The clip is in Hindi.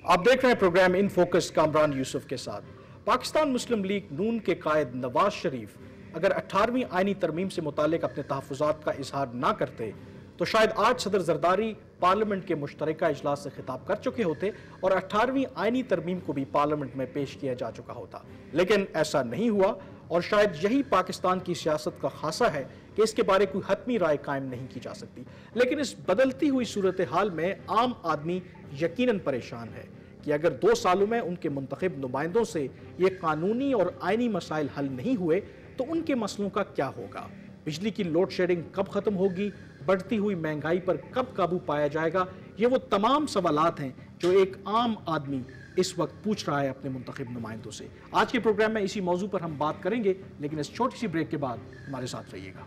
आप देख रहे हैं programme in focus Kamran Yusuf के साथ। पाकिस्तान मुस्लिम लीग नून के कायद नवाज शरीफ अगर 18वीं आईनी तरमीम से मुतालिक अपने तहफ़्फ़ुज़ात का इजहार ना करते तो शायद आज सदर जरदारी पार्लियामेंट के मुश्तरका इजलास से खिताब कर चुके होते और 18वीं आईनी तरमीम को भी पार्लियामेंट में पेश किया जा चुका होता। लेकिन ऐसा नहीं हुआ और शायद यही पाकिस्तान की सियासत का खासा है कि इसके बारे कोई हतमी राय कायम नहीं की जा सकती। लेकिन इस बदलती हुई सूरत हाल में आम आदमी यकीनन परेशान है कि अगर 2 सालों में उनके मुंतखब नुमाइंदों से ये कानूनी और आईनी मसाइल हल नहीं हुए तो उनके मसलों का क्या होगा। बिजली की लोड शेडिंग कब खत्म होगी, बढ़ती हुई महंगाई पर कब काबू पाया जाएगा, ये वो तमाम सवालात हैं जो एक आम आदमी इस वक्त पूछ रहा है अपने मुंतखब नुमाइंदों से। आज के प्रोग्राम में इसी मौजू पर हम बात करेंगे, लेकिन इस छोटी सी ब्रेक के बाद हमारे साथ रहिएगा।